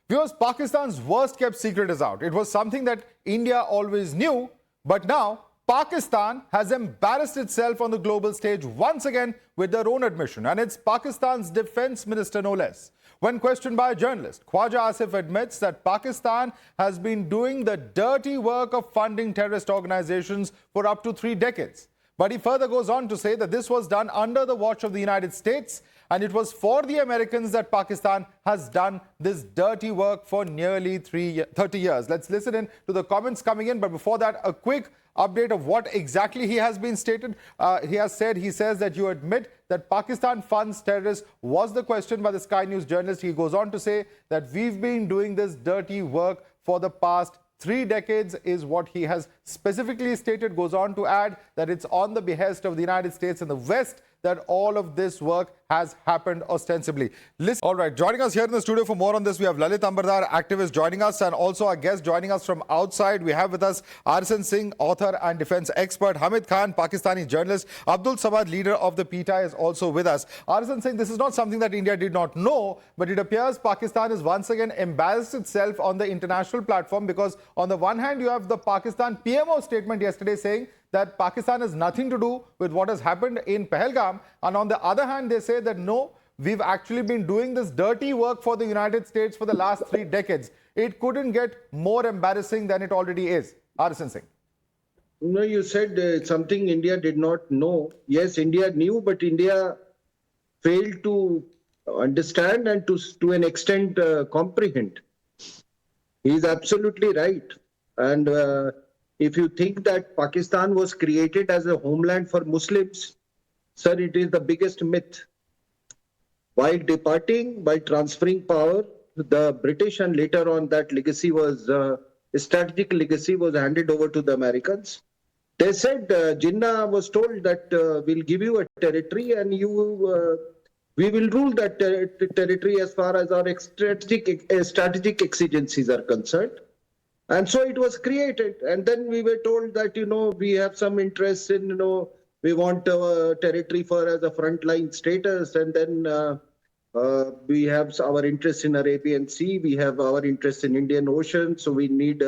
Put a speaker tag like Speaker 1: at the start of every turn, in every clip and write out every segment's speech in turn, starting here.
Speaker 1: Viewers, Pakistan's worst kept secret is out. It was something that India always knew, but now Pakistan has embarrassed itself on the global stage once again with their own admission. And it's Pakistan's defense minister, no less. When questioned by a journalist, Khwaja Asif admits that Pakistan has been doing the dirty work of funding terrorist organizations for up to 3 decades. But he further goes on to say that this was done under the watch of the United States, and it was for the Americans that Pakistan has done this dirty work for nearly 30 years. Let's listen in to the comments coming in. But before that, a quick update of what exactly he has been stated. He says that you admit that Pakistan funds terrorists was the question by the Sky News journalist. He goes on to say that we've been doing this dirty work for the past 3 decades is what he has specifically stated. Goes on to add that it's on the behest of the United States and the West that all of this work has happened ostensibly. Listen. All right, joining us here in the studio for more on this, we have Lalit Ambardar, activist, joining us, and also our guest joining us from outside. We have with us Arsan Singh, author and defense expert, Hamid Khan, Pakistani journalist, Abdul Samad, leader of the PITA, is also with us. Arsan Singh, this is not something that India did not know, but it appears Pakistan is once again embarrassed itself on the international platform, because on the one hand, you have the Pakistan PMO statement yesterday saying that Pakistan has nothing to do with what has happened in Pahalgam. And on the other hand, they say that no, we've actually been doing this dirty work for the United States for the last 3 decades. It couldn't get more embarrassing than it already is. Arsan Singh.
Speaker 2: No, you said something India did not know. Yes, India knew, but India failed to understand and to an extent comprehend. He is absolutely right. And if you think that Pakistan was created as a homeland for Muslims, sir, it is the biggest myth. While departing, by transferring power, the British, and later on that legacy was, strategic legacy was handed over to the Americans. They said, Jinnah was told that we'll give you a territory and we will rule that territory as far as our strategic exigencies are concerned. And so it was created. And then we were told that, we have some interest in, we want our territory for as a frontline status. And then we have our interest in Arabian Sea. We have our interest in Indian Ocean. So we need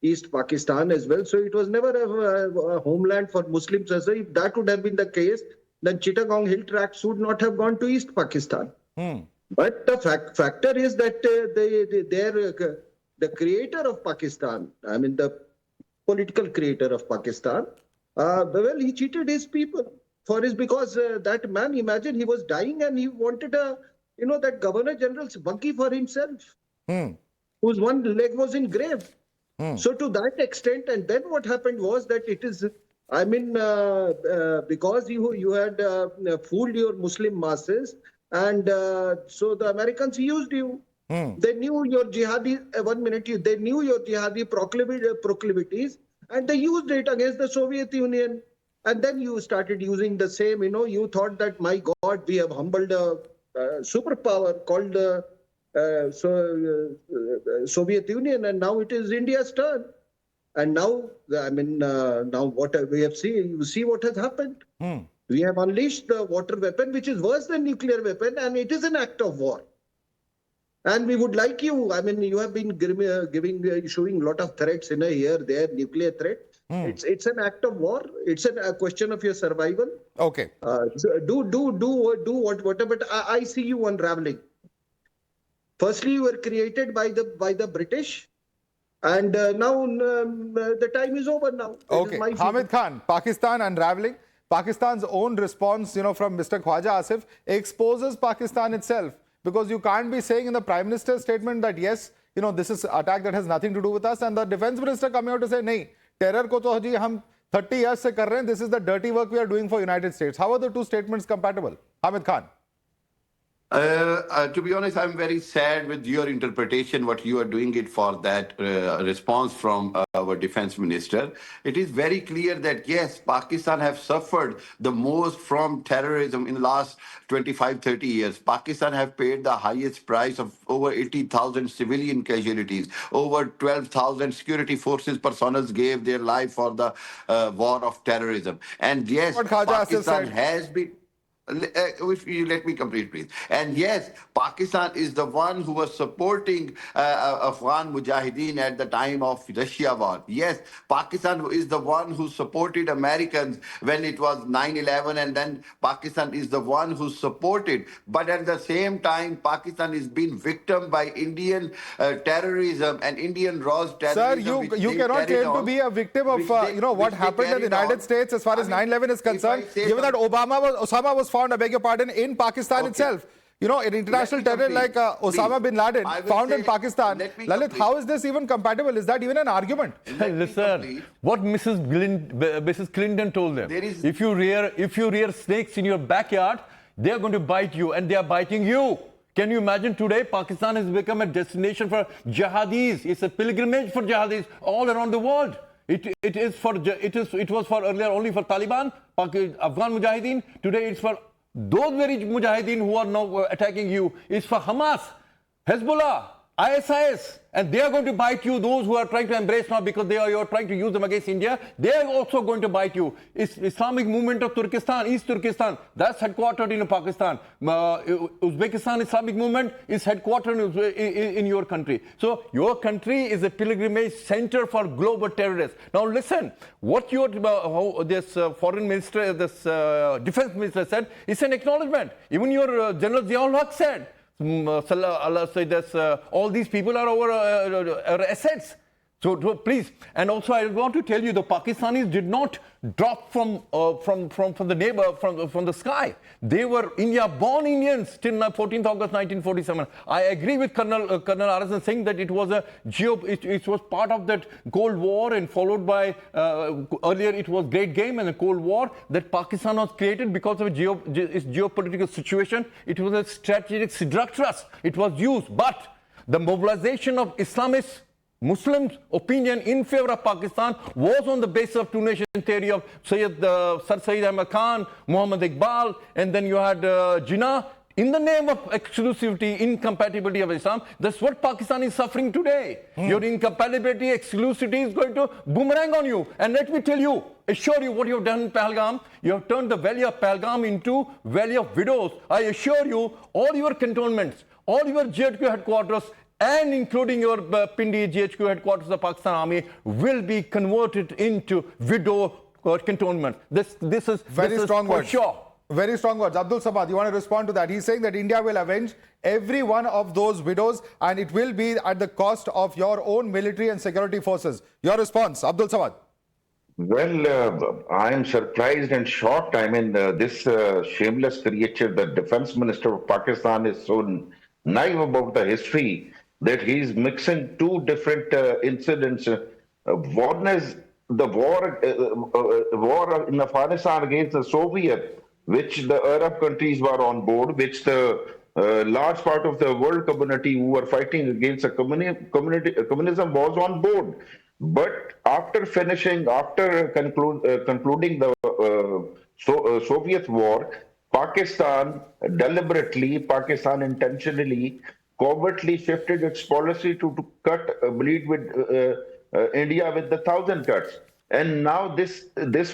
Speaker 2: East Pakistan as well. So it was never a homeland for Muslims. So if that would have been the case, then Chittagong Hill Tracts would not have gone to East Pakistan. But the factor is that the creator of Pakistan, I mean the political creator of Pakistan, well, he cheated his people because that man, imagine, he was dying and he wanted that Governor General's buggy for himself, whose one leg was in grave. So to that extent, and then what happened was that it is, because you had fooled your Muslim masses, and so the Americans used you. They knew your jihadi, they knew your jihadi proclivities, and they used it against the Soviet Union. And then you started using the same, you thought that, my God, we have humbled a superpower called the Soviet Union, and now it is India's turn. And now, now what we have seen, you see what has happened. We have unleashed the water weapon, which is worse than nuclear weapon, and it is an act of war. And we would like you, you have been showing a lot of threats here, there, nuclear threat. It's an act of war. It's a question of your survival.
Speaker 1: Okay.
Speaker 2: So do whatever. But I see you unraveling. Firstly, you were created by the British, and now the time is over now.
Speaker 1: Okay. Hamid Khan, Pakistan unraveling. Pakistan's own response, from Mr. Khwaja Asif exposes Pakistan itself. Because you can't be saying in the Prime Minister's statement that, yes, this is attack that has nothing to do with us. And the Defense Minister coming out to say, nahi, terror ko to haji hum 30 years se kar rahe hain. This is the dirty work we are doing for United States. How are the two statements compatible? Hamid Khan.
Speaker 3: To be honest, I'm very sad with your interpretation, what you are doing it for that response from our defense minister. It is very clear that, yes, Pakistan have suffered the most from terrorism in the last 25, 30 years. Pakistan have paid the highest price of over 80,000 civilian casualties. Over 12,000 security forces personnel gave their life for the war of terrorism. And yes, Pakistan has been... If you let me complete, please. And yes, Pakistan is the one who was supporting Afghan Mujahideen at the time of Russia war. Yes, Pakistan is the one who supported Americans when it was 9/11, and then Pakistan is the one who supported. But at the same time, Pakistan is being victim by Indian terrorism and Indian Ross
Speaker 1: Sir,
Speaker 3: terrorism. which
Speaker 1: you
Speaker 3: they
Speaker 1: cannot
Speaker 3: carried
Speaker 1: claim to
Speaker 3: on,
Speaker 1: be a victim of
Speaker 3: which they-
Speaker 1: what
Speaker 3: which they
Speaker 1: happened in the
Speaker 3: carried
Speaker 1: United
Speaker 3: on.
Speaker 1: States as far as 9/11 is
Speaker 3: if I
Speaker 1: concerned,
Speaker 3: say
Speaker 1: given that Osama was found, I beg your pardon, in Pakistan
Speaker 3: Okay.
Speaker 1: itself. You know, an international
Speaker 3: Let me
Speaker 1: terror like
Speaker 3: complete.
Speaker 1: Osama
Speaker 3: Please.
Speaker 1: bin Laden
Speaker 3: I will
Speaker 1: found in
Speaker 3: say-
Speaker 1: Pakistan.
Speaker 3: let me
Speaker 1: Lalit,
Speaker 3: complete.
Speaker 1: how is this even compatible? Is that even an argument?
Speaker 3: Let me
Speaker 4: Listen,
Speaker 3: complete.
Speaker 4: what Mrs. Clinton told them.
Speaker 3: There is-
Speaker 4: If you rear snakes in your backyard, they are going to bite you, and they are biting you. Can you imagine today Pakistan has become a destination for jihadis? It's a pilgrimage for jihadis all around the world. It was for earlier only for Taliban, Afghan Mujahideen. Today it's for those very Mujahideen who are now attacking you. It's for Hamas, Hezbollah, ISIS, and they are going to bite you. Those who are trying to embrace now because you're trying to use them against India, they are also going to bite you. It's Islamic movement of Turkestan, East Turkestan, that's headquartered in Pakistan. Uzbekistan Islamic movement is headquartered in your country. So your country is a pilgrimage center for global terrorists. Now listen, what this foreign minister, this defense minister said, is an acknowledgement. Even your General Ziaul Haq said, Allah said that all these people are our assets. So please, and also I want to tell you, the Pakistanis did not drop from the neighbor from the sky. They were India-born Indians till 14th August 1947. I agree with Colonel Arasan saying that it was it was part of that Cold War, and followed by earlier it was Great Game and the Cold War, that Pakistan was created because of its geopolitical situation. It was a strategic drug trust. It was used, but the mobilization of Islamists, Muslims' opinion in favor of Pakistan was on the basis of two-nation theory of Sir Sayyid Ahmad Khan, Muhammad Iqbal, and then you had Jinnah, in the name of exclusivity, incompatibility of Islam. That's what Pakistan is suffering today. Your incompatibility, exclusivity is going to boomerang on you. And let me tell you, assure you what you have done in Pahalgam. You have turned the valley of Pahalgam into valley of widows. I assure you, all your cantonments, all your GHQ headquarters, and including your Pindi GHQ headquarters of Pakistan Army, will be converted into widow cantonment. This is
Speaker 1: Very strong
Speaker 4: for
Speaker 1: words.
Speaker 4: sure.
Speaker 1: Very strong words. Abdul Samad, you want to respond to that? He's saying that India will avenge every one of those widows, and it will be at the cost of your own military and security forces. Your response, Abdul Samad.
Speaker 5: Well, I am surprised and shocked. I mean, this shameless creature, the defense minister of Pakistan, is so naive about the history that he's mixing two different incidents. One is the war in Afghanistan against the Soviet, which the Arab countries were on board, which the large part of the world community who were fighting against the communism was on board. But after concluding the Soviet war, Pakistan intentionally, covertly shifted its policy to bleed with India with the 1,000 cuts. And now this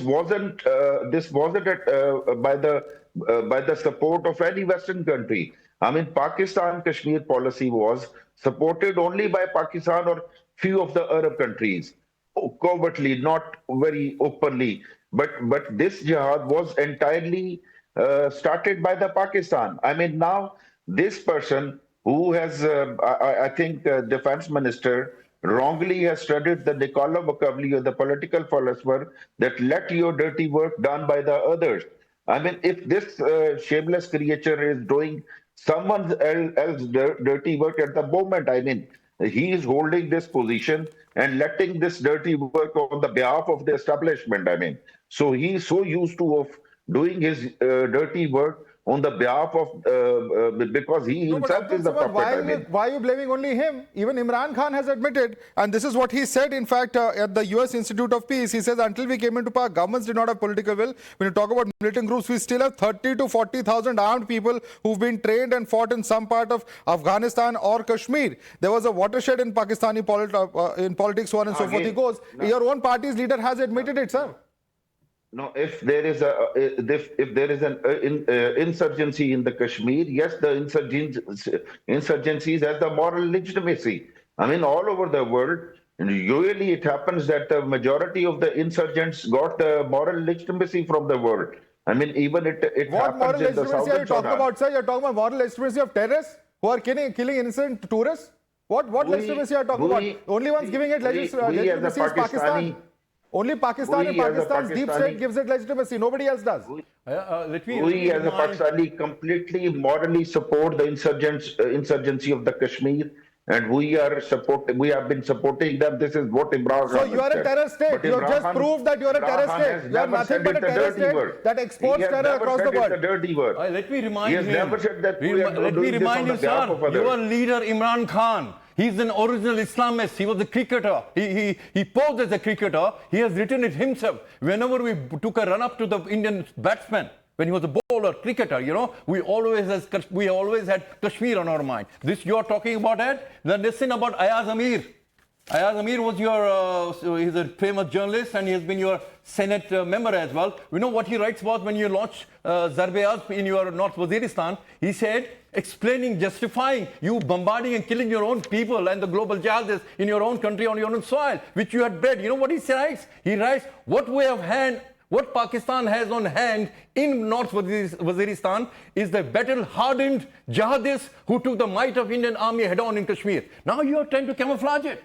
Speaker 5: wasn't by the support of any Western country. I mean, Pakistan Kashmir policy was supported only by Pakistan or few of the Arab countries, covertly, not very openly. But this jihad was entirely started by the Pakistan. I mean, now this person who has, I think, defense minister wrongly has studied the Nicola Machiavelli, the political philosopher, that let your dirty work done by the others. I mean, if this shameless creature is doing someone else's dirty work at the moment, I mean, he is holding this position and letting this dirty work on the behalf of the establishment. I mean, so he is so used to of doing his dirty work on the behalf of, because he himself is the puppet.
Speaker 1: Why are you blaming only him? Even Imran Khan has admitted, and this is what he said, in fact, at the US Institute of Peace. He says, until we came into power, governments did not have political will. When you talk about militant groups, we still have 30 to 40,000 armed people who've been trained and fought in some part of Afghanistan or Kashmir. There was a watershed in Pakistani politics, so on and so forth. He goes, your own party's leader has admitted it, sir.
Speaker 5: No, if there is if there is an insurgency in the Kashmir, yes, the insurgencies has the moral legitimacy. I mean, all over the world, and usually it happens that the majority of the insurgents got the moral legitimacy from the world. I mean, even it
Speaker 1: What
Speaker 5: happens
Speaker 1: moral
Speaker 5: in the
Speaker 1: legitimacy are you
Speaker 5: southern
Speaker 1: talking
Speaker 5: Sudan.
Speaker 1: about, sir? You're talking about moral legitimacy of terrorists who are killing innocent tourists? What legitimacy are you talking about? Only ones giving it legitimacy is Pakistan. Only Pakistan and
Speaker 5: we as a
Speaker 1: Pakistan's deep state
Speaker 5: Pakistani,
Speaker 1: gives it legitimacy. Nobody else does.
Speaker 4: Let me
Speaker 5: we as a
Speaker 4: remind-
Speaker 5: Pakistani completely morally support the insurgency of the Kashmir, and we have been supporting them. This is what Imran
Speaker 1: So
Speaker 5: Khan
Speaker 1: you are a
Speaker 5: said.
Speaker 1: terror state.
Speaker 5: But
Speaker 1: You have
Speaker 5: Imran
Speaker 1: just
Speaker 5: Khan-
Speaker 1: proved that you are a
Speaker 5: Imran
Speaker 1: terror
Speaker 5: Khan
Speaker 1: state.
Speaker 5: has
Speaker 1: You are
Speaker 5: never
Speaker 1: nothing
Speaker 5: said
Speaker 1: but a
Speaker 5: it's
Speaker 1: terror
Speaker 5: dirty
Speaker 1: state
Speaker 5: word.
Speaker 1: that exports
Speaker 5: He has
Speaker 1: terror
Speaker 5: never
Speaker 1: across
Speaker 5: said
Speaker 1: the
Speaker 5: it's
Speaker 1: world.
Speaker 5: a dirty word.
Speaker 4: Let me remind
Speaker 5: He has
Speaker 4: him.
Speaker 5: never said that we are
Speaker 4: Let me
Speaker 5: doing this
Speaker 4: remind
Speaker 5: on
Speaker 4: you,
Speaker 5: the behalf
Speaker 4: sir.
Speaker 5: of others.
Speaker 4: Your leader Imran Khan. He's an original Islamist. He was a cricketer. He posed as a cricketer. He has written it himself. Whenever we took a run up to the Indian batsman, when he was a bowler, cricketer, we always had Kashmir on our mind. This you are talking about it. Then listen about Ayaz Amir. Ayaz Amir was he's a famous journalist and he has been your Senate member as well. We know what he writes about when you launched Zarbe-az in your North Waziristan. He said, explaining, justifying you bombarding and killing your own people and the global jihadists in your own country on your own soil, which you had bred. You know what he writes? He writes, what Pakistan has on hand in North Waziristan is the battle-hardened jihadists who took the might of Indian army head-on in Kashmir. Now you are trying to camouflage it.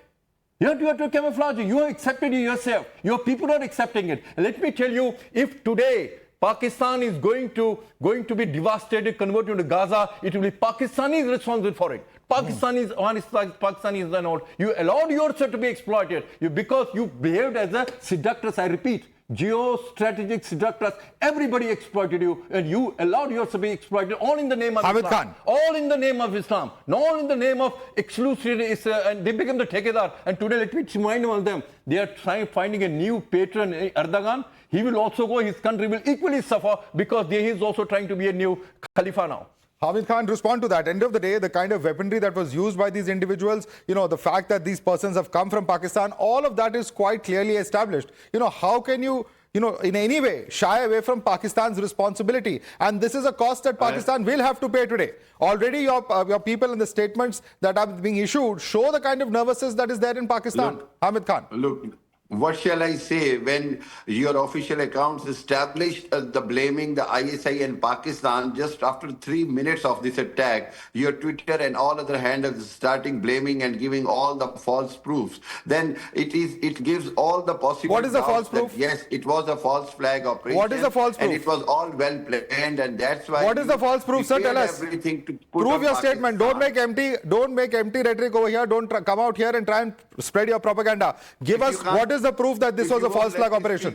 Speaker 4: You have to camouflage it. You have accepted it yourself. Your people are accepting it. And let me tell you, if today Pakistan is going to be devastated, converted into Gaza, it will be Pakistanis responsible for it. Pakistanis are not. You allowed yourself to be exploited because you behaved as a seductress, I repeat. Geostrategic seductress, everybody exploited you and you allowed yourself to be exploited, all in the name of
Speaker 1: Hamid
Speaker 4: Islam.
Speaker 1: Khan.
Speaker 4: All in the name of Islam, not all in the name of exclusivity, and they become the Thekedar. And today, let me remind all them, they are finding a new patron, Erdogan. He will also go, his country will equally suffer because he is also trying to be a new Khalifa now.
Speaker 1: Hamid Khan, respond to that. End of the day, the kind of weaponry that was used by these individuals, the fact that these persons have come from Pakistan, all of that is quite clearly established. How can you, in any way shy away from Pakistan's responsibility? And this is a cost that Pakistan will have to pay today. Already your people in the statements that are being issued show the kind of nervousness that is there in Pakistan. Hamid Khan.
Speaker 3: Look, what shall I say when your official accounts established the blaming the ISI and Pakistan just after 3 minutes of this attack, your Twitter and all other handles starting blaming and giving all the false proofs, then it gives all the possible
Speaker 1: What is the
Speaker 3: doubts
Speaker 1: false proof?
Speaker 3: that, yes, it was a false flag operation.
Speaker 1: What is the false proof?
Speaker 3: And it was all well planned, and that's why.
Speaker 1: What is the false proof, sir? Tell us.
Speaker 3: Everything to put
Speaker 1: Prove
Speaker 3: on
Speaker 1: your statement.
Speaker 3: Pakistan.
Speaker 1: Don't make empty rhetoric over here. Don't come out here and try and spread your propaganda. Give us what is the proof that this was a false flag operation?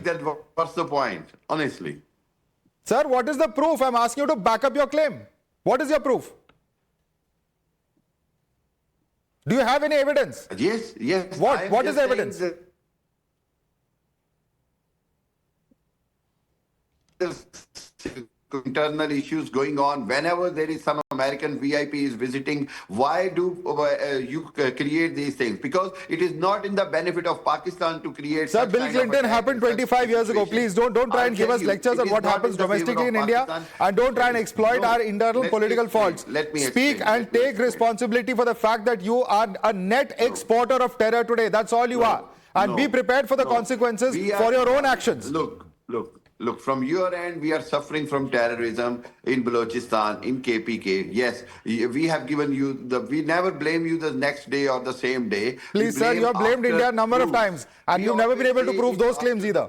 Speaker 3: What's the point, honestly?
Speaker 1: Sir, what is the proof? I'm asking you to back up your claim. What is your proof? Do you have any evidence?
Speaker 3: Yes.
Speaker 1: What is the evidence?
Speaker 3: Internal issues going on. Whenever there is some American VIP is visiting, why do you create these things? Because it is not in the benefit of Pakistan to create.
Speaker 1: Sir,
Speaker 3: such
Speaker 1: Bill
Speaker 3: kind of
Speaker 1: Clinton
Speaker 3: attack
Speaker 1: happened
Speaker 3: in such
Speaker 1: 25 years ago.
Speaker 3: situations.
Speaker 1: Please don't try and give
Speaker 3: I'll
Speaker 1: us
Speaker 3: tell you,
Speaker 1: lectures
Speaker 3: it
Speaker 1: on
Speaker 3: is
Speaker 1: what
Speaker 3: not
Speaker 1: happens
Speaker 3: in the favor
Speaker 1: domestically
Speaker 3: of
Speaker 1: in India,
Speaker 3: Pakistan.
Speaker 1: and don't try and exploit
Speaker 3: No,
Speaker 1: our internal
Speaker 3: let me
Speaker 1: political
Speaker 3: explain.
Speaker 1: faults.
Speaker 3: Let me
Speaker 1: Speak
Speaker 3: explain.
Speaker 1: and take responsibility for the fact that you are a net exporter of terror today. That's all you are. And be prepared for the consequences for your own actions.
Speaker 3: Look, from your end, we are suffering from terrorism in Balochistan, in KPK. Yes, we have given you we never blame you the next day or the same day.
Speaker 1: Please, sir, you have blamed India a number of times, and you've never been able to prove those claims either.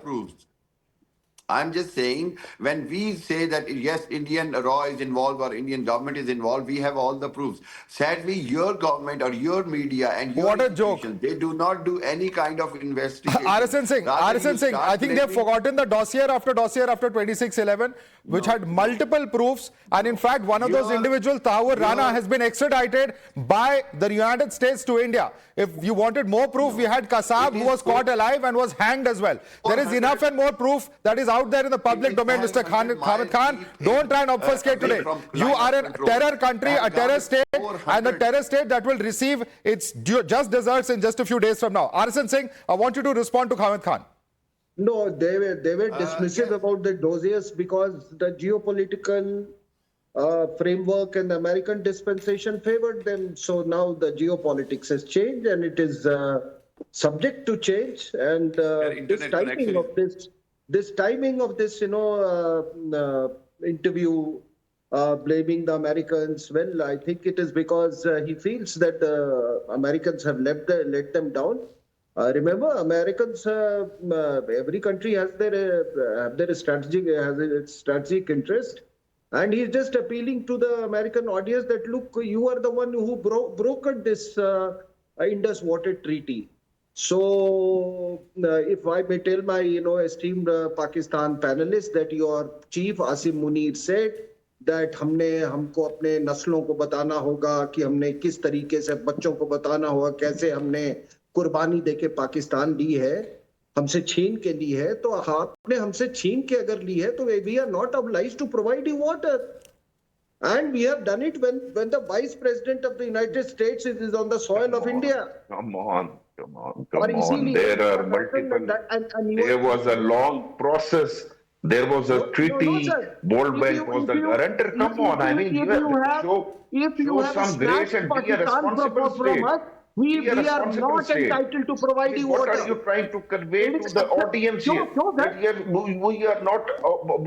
Speaker 3: I'm just saying, when we say that, yes, Indian RAW is involved or Indian government is involved, we have all the proofs. Sadly, your government or your media and your
Speaker 1: What a joke.
Speaker 3: they do not do any kind of investigation.
Speaker 1: RSN Singh, I think they've forgotten the dossier after 26/11, which had multiple proofs. And in fact, one of those individuals, Tahir Rana, has been extradited by the United States to India. If you wanted more proof, we had Kasab, who was caught alive and was hanged as well. There is enough and more proof that is out there in the public domain, Mr. Hamid Khan. Don't try and obfuscate today. You are a terror country, a terror state, and a terror state that will receive its just desserts in just a few days from now. RSN Singh, I want you to respond to Hamid Khan.
Speaker 2: No, they were dismissive
Speaker 3: yes.
Speaker 2: about the dossiers because the geopolitical framework and the American dispensation favored them. So now the geopolitics has changed and it is subject to change. And
Speaker 3: Their
Speaker 2: this
Speaker 3: internet
Speaker 2: timing
Speaker 3: connection is.
Speaker 2: of this timing of this, interview blaming the Americans. Well, I think it is because he feels that the Americans have let them down. Remember, Americans. Every country has their strategic interest, and he's just appealing to the American audience that look, you are the one who brokered this Indus Water Treaty. So, if I may tell my esteemed Pakistan panelists that your chief Asif Munir said that हमको अपने नस्लों को बताना होगा कि हमने किस तरीके से बच्चों को बताना होगा कैसे हमने कुर्बानी देके पाकिस्तान ली है हमसे छीन के ली है तो आपने हमसे छीन के अगर ली है तो we are not obliged to provide you water and we have done it when the vice president of the United States is on the soil of India.
Speaker 5: Come on.
Speaker 2: और इसीलिए
Speaker 5: There are multiple. There was a long process. There was a treaty.
Speaker 2: sir.
Speaker 5: World
Speaker 2: If
Speaker 5: Bank
Speaker 2: you-
Speaker 5: was
Speaker 2: if
Speaker 5: the
Speaker 2: you-
Speaker 5: guarantor. Come
Speaker 2: if
Speaker 5: on, I
Speaker 2: you-
Speaker 5: mean,
Speaker 2: if
Speaker 5: you have
Speaker 2: you
Speaker 5: to
Speaker 2: have-
Speaker 5: show
Speaker 2: if you have
Speaker 5: some grace
Speaker 2: snatched
Speaker 5: and be a
Speaker 2: Pakistan
Speaker 5: responsible
Speaker 2: from
Speaker 5: state.
Speaker 2: us, we
Speaker 5: Be a
Speaker 2: are
Speaker 5: responsible
Speaker 2: not
Speaker 5: state.
Speaker 2: entitled to provide you
Speaker 5: What
Speaker 2: water.
Speaker 5: are you trying to convey
Speaker 2: It
Speaker 5: to
Speaker 2: is
Speaker 5: the
Speaker 2: accept-
Speaker 5: audience
Speaker 2: No,
Speaker 5: here?
Speaker 2: no,
Speaker 5: That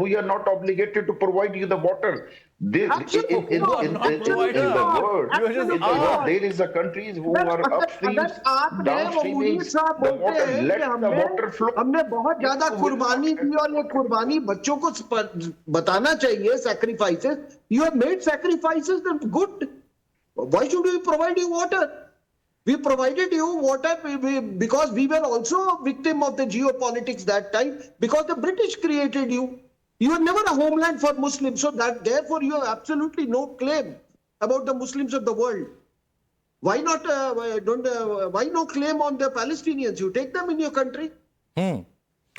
Speaker 5: we are not obligated to provide you the water.
Speaker 2: Absolutely
Speaker 5: In
Speaker 2: not.
Speaker 5: the
Speaker 2: Absolutely
Speaker 5: world,
Speaker 2: not.
Speaker 4: You are just
Speaker 5: in the
Speaker 2: Absolutely
Speaker 5: world,
Speaker 2: not.
Speaker 5: there is a countries who
Speaker 2: अगर
Speaker 5: are
Speaker 2: अगर
Speaker 5: upstream,
Speaker 2: अगर आपने वो Munir
Speaker 5: downstream,
Speaker 2: साहब
Speaker 5: the
Speaker 2: बोलते
Speaker 5: water,
Speaker 2: हैं कि
Speaker 5: let the
Speaker 2: हमने
Speaker 5: water flow.
Speaker 2: हमने बहुत ज्यादा
Speaker 5: You will
Speaker 2: कुर्बानी
Speaker 5: not-
Speaker 2: दी और ये कुर्बानी बच्चों को बताना चाहिए sacrifices. You have made sacrifices, then good. Why should we provide you water? We provided you water because we were also a victim of the geopolitics that time because the British created you. You were never a homeland for Muslims, so that therefore you have absolutely no claim about the Muslims of the world. Why not? Why no claim on the Palestinians? You take them in your country.
Speaker 1: And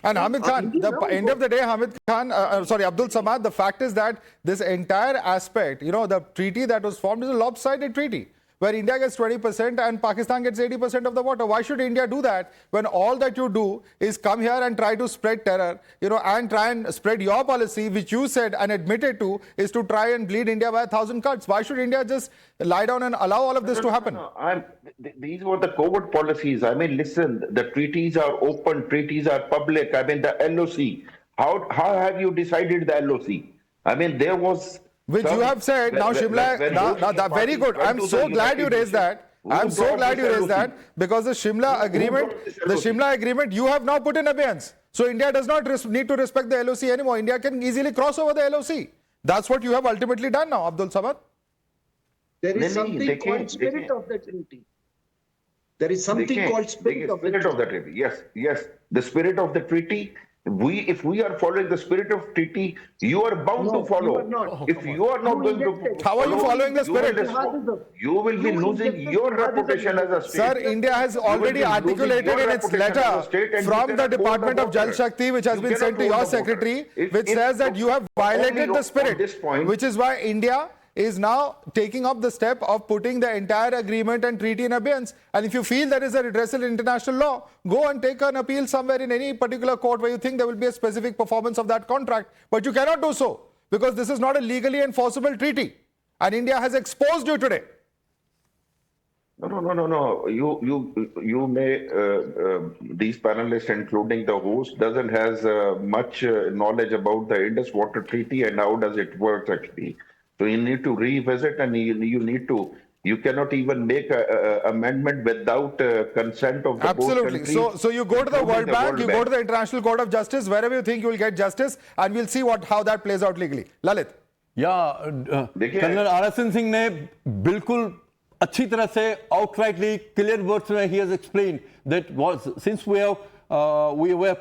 Speaker 1: Hamid Khan,
Speaker 2: Indeed,
Speaker 1: the
Speaker 2: no,
Speaker 1: end of the day, Hamid Khan, Abdul Samad, the fact is that this entire aspect, the treaty that was formed is a lopsided treaty, where India gets 20% and Pakistan gets 80% of the water. Why should India do that when all that you do is come here and try to spread terror, and try and spread your policy, which you said and admitted to, is to try and bleed India by 1,000 cuts? Why should India just lie down and allow all of this to happen?
Speaker 5: These were the covert policies. I mean, listen, the treaties are open, treaties are public. I mean, the LOC. How have you decided the LOC? I mean, there was.
Speaker 1: Which you have said, now Shimla, now very good. I'm so glad you raised that. I'm so glad you raised that because the Shimla agreement, you have now put in abeyance. So India does not need to respect the LOC anymore. India can easily cross over the LOC. That's what you have ultimately done now, Abdul Samad.
Speaker 2: There is
Speaker 5: They
Speaker 2: something called spirit of the treaty. There is something called spirit of the treaty.
Speaker 5: Yes, the spirit of the treaty. If we are following the spirit of treaty, you are bound to follow.
Speaker 2: You are not.
Speaker 5: If you are not going to
Speaker 1: How are you following the spirit?
Speaker 5: You will be losing your reputation as a state.
Speaker 1: Sir, India has already articulated in its letter from the Department of Jal Shakti, which has been sent to your secretary, which says that you have violated the spirit, which is why India is now taking up the step of putting the entire agreement and treaty in abeyance. And if you feel there is a redressal in international law, go and take an appeal somewhere in any particular court where you think there will be a specific performance of that contract. But you cannot do so because this is not a legally enforceable treaty. And India has exposed you today.
Speaker 5: No. You may, these panelists, including the host, doesn't has much knowledge about the Indus Water Treaty and how does it work actually. So you need to revisit and you cannot even make an amendment without consent of the
Speaker 1: Absolutely.
Speaker 5: both countries.
Speaker 1: So you go to the World Bank, you go to the International Court of Justice, wherever you think you will get justice, and we'll see how that plays out legally. Lalit.
Speaker 4: Colonel RSN Singh ने बिल्कुल अच्छी तरह से outrightly clear words में he has explained that since we have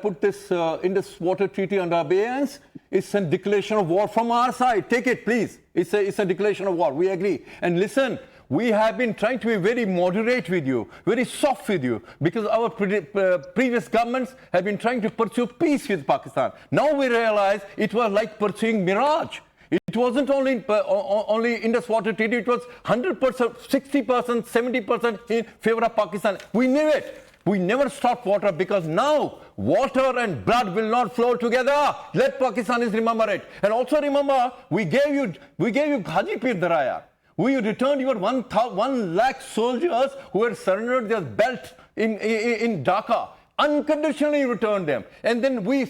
Speaker 4: put this Indus Water Treaty under abeyance, it's a declaration of war from our side. Take it, please. It's a declaration of war. We agree. And listen, we have been trying to be very moderate with you, very soft with you, because our previous governments have been trying to pursue peace with Pakistan. Now we realize it was like pursuing mirage. It wasn't only Indus Water Treaty, it was 100%, 60%, 70% in favor of Pakistan. We knew it. We never stop water because now water and blood will not flow together. Let Pakistanis remember it. And also remember, we gave you Ghazipir Daraya. We returned your 1 lakh soldiers who had surrendered their belt in Dhaka. Unconditionally returned them. And then we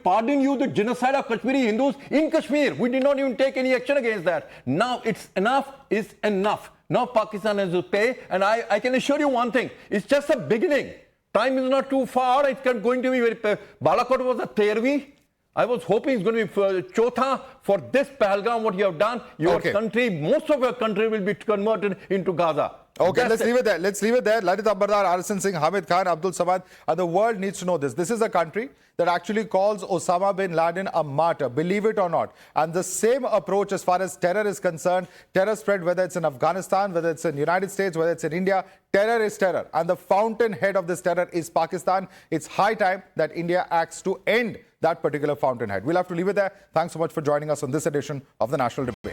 Speaker 4: pardoned you the genocide of Kashmiri Hindus in Kashmir. We did not even take any action against that. Now it's enough is enough. Now Pakistan has to pay. And I can assure you one thing. It's just a beginning. Time is not too far. It's going to be very... Balakot was a 13th. I was hoping it's going to be Chotha for this Pahalgam, what you have done. Your country, most of your country will be converted into Gaza.
Speaker 1: Okay, let's leave it there. Let's leave it there. Lalit Ambardar, Arsan Singh, Hamid Khan, Abdul Samad. The world needs to know this. This is a country that actually calls Osama bin Laden a martyr, believe it or not. And the same approach as far as terror is concerned, terror spread, whether it's in Afghanistan, whether it's in the United States, whether it's in India, terror is terror. And the fountainhead of this terror is Pakistan. It's high time that India acts to end that particular fountainhead. We'll have to leave it there. Thanks so much for joining us on this edition of the National Debate.